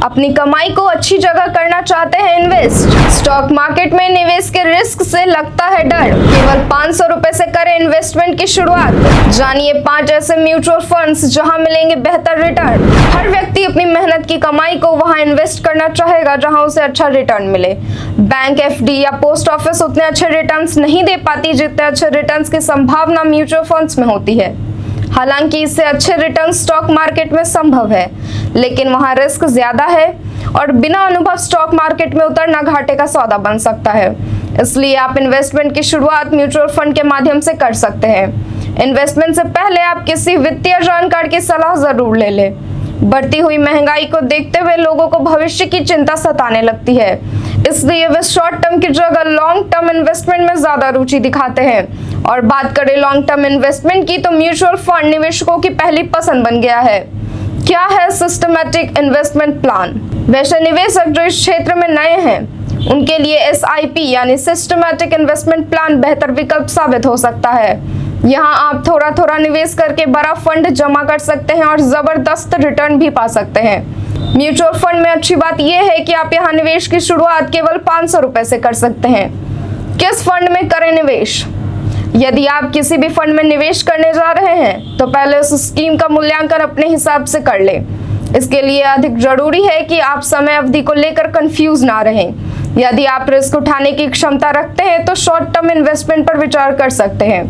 अपनी कमाई को अच्छी जगह करना चाहते हैं इन्वेस्ट। स्टॉक मार्केट में निवेश के रिस्क से लगता है डर। केवल 500 रुपए से करें इन्वेस्टमेंट की शुरुआत। जानिए 5 ऐसे म्यूचुअल फंड्स जहां मिलेंगे बेहतर रिटर्न। हर व्यक्ति अपनी मेहनत की कमाई को वहां इन्वेस्ट करना चाहेगा जहां उसे अच्छा रिटर्न मिले। बैंक, एफडी या पोस्ट ऑफिस उतने अच्छे रिटर्न्स नहीं दे पाती जितने अच्छे रिटर्न्स की संभावना म्यूचुअल फंड्स में होती है। हालांकि इससे अच्छे रिटर्न स्टॉक मार्केट में संभव है, लेकिन वहां रिस्क ज्यादा है और बिना अनुभव स्टॉक मार्केट में उतरना घाटे का सौदा बन सकता है। इसलिए आप इन्वेस्टमेंट की शुरुआत म्यूचुअल फंड के माध्यम से कर सकते हैं। इन्वेस्टमेंट से पहले आप किसी वित्तीय जानकार की सलाह जरूर ले लें। बढ़ती हुई महंगाई को देखते हुए लोगों को भविष्य की चिंता सताने लगती है, इसलिए वे शॉर्ट टर्म की जगह लॉन्ग टर्म इन्वेस्टमेंट में ज्यादा रुचि दिखाते हैं। और बात करें लॉन्ग टर्म इन्वेस्टमेंट की, तो म्यूचुअल फंड निवेशकों की पहली पसंद बन गया है। क्या है सिस्टमैटिक इन्वेस्टमेंट प्लान? वैसे निवेशक जो इस क्षेत्र में नए हैं उनके लिए SIP यानी सिस्टमैटिक इन्वेस्टमेंट प्लान बेहतर विकल्प साबित हो सकता है। यहाँ आप थोड़ा थोड़ा निवेश करके बड़ा फंड जमा कर सकते हैं और जबरदस्त रिटर्न भी पा सकते हैं। म्यूचुअल फंड में अच्छी बात यह है कि आप यहाँ निवेश की शुरुआत केवल 500 रुपए से कर सकते हैं। किस फंड में करें निवेश? यदि आप किसी भी फंड में निवेश करने जा रहे हैं तो पहले उस स्कीम का मूल्यांकन अपने हिसाब से कर लें। इसके लिए अधिक जरूरी है कि आप समय अवधि को लेकर कंफ्यूज ना रहें। यदि आप रिस्क उठाने की क्षमता रखते हैं तो शॉर्ट टर्म इन्वेस्टमेंट पर विचार कर सकते हैं,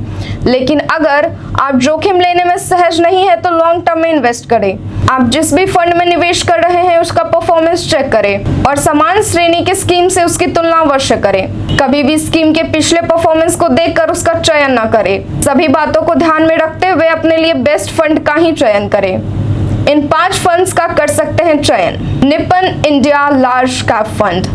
लेकिन अगर आप जोखिम लेने में सहज नहीं है तो लॉन्ग टर्म में इन्वेस्ट करें। आप जिस भी फंड में निवेश कर रहे हैं उसका परफॉर्मेंस चेक करें और समान श्रेणी की स्कीम से उसकी तुलना अवश्य करें। कभी भी स्कीम के पिछले परफॉर्मेंस को देखकर उसका चयन न करें। सभी बातों को ध्यान में रखते हुए अपने लिए बेस्ट फंड का ही चयन करें। इन 5 फंड्स का कर सकते हैं चयन। Nippon India large cap fund.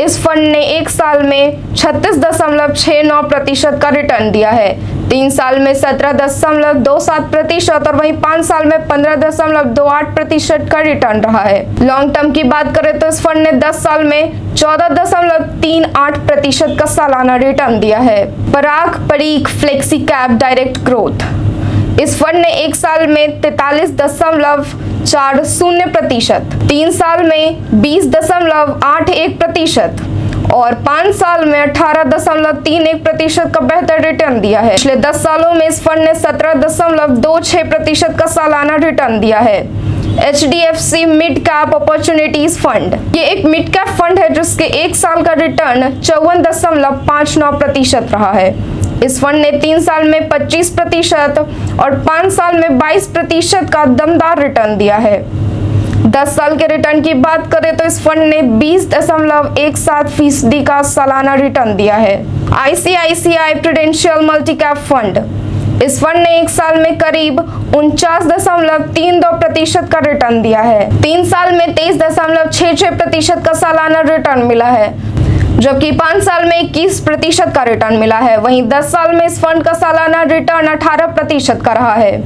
इस फंड ने 1 साल में 36.69% का रिटर्न दिया है, 3 साल में 17.27% और वहीं 5 साल में 15.28% का रिटर्न रहा है। लॉन्ग टर्म की बात करें तो इस फंड ने 10 साल में 14.38% का सालाना रिटर्न दिया है। Parag Parikh flexi cap direct growth. इस फंड ने 1 साल में 43.40%, 3 साल में 20.81% और 5 साल में 18.31% का बेहतर रिटर्न दिया है। पिछले 10 सालों में इस फंड ने 17.26% का सालाना रिटर्न दिया है। HDFC mid cap opportunities fund. ये एक मिड कैप फंड है जिसके 1 साल का रिटर्न 54.59% रहा है। इस फंड ने 3 साल में 25% और 5 साल में 22% का दमदार रिटर्न दिया है। 10 साल के रिटर्न की बात करें तो इस फंड ने 20.17% का सालाना रिटर्न दिया है। ICICI prudential multi cap fund. इस फंड ने 1 साल में करीब 49.32% का रिटर्न दिया है, 3 साल में 23.66% का सालाना रिटर्न मिला है, जबकि 5 साल में 21% का रिटर्न मिला है। वहीं 10 साल में इस फंड का सालाना रिटर्न 18% का रहा है।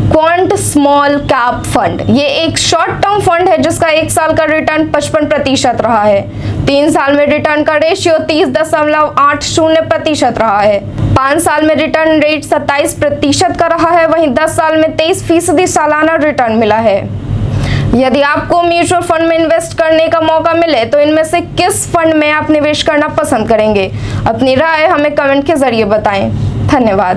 Quant small cap fund. ये एक शॉर्ट टर्म फंड है जिसका 1 साल का रिटर्न 55% रहा है, 3 साल में रिटर्न का रेशियो 30.80% रहा है, 5 साल में रिटर्न रेट 27% का रहा है, वहीं 10 साल में 23% सालाना रिटर्न मिला है। यदि आपको म्यूचुअल फंड में इन्वेस्ट करने का मौका मिले तो इनमें से किस फंड में आप निवेश करना पसंद करेंगे? अपनी राय हमें कमेंट के जरिए बताएं। धन्यवाद।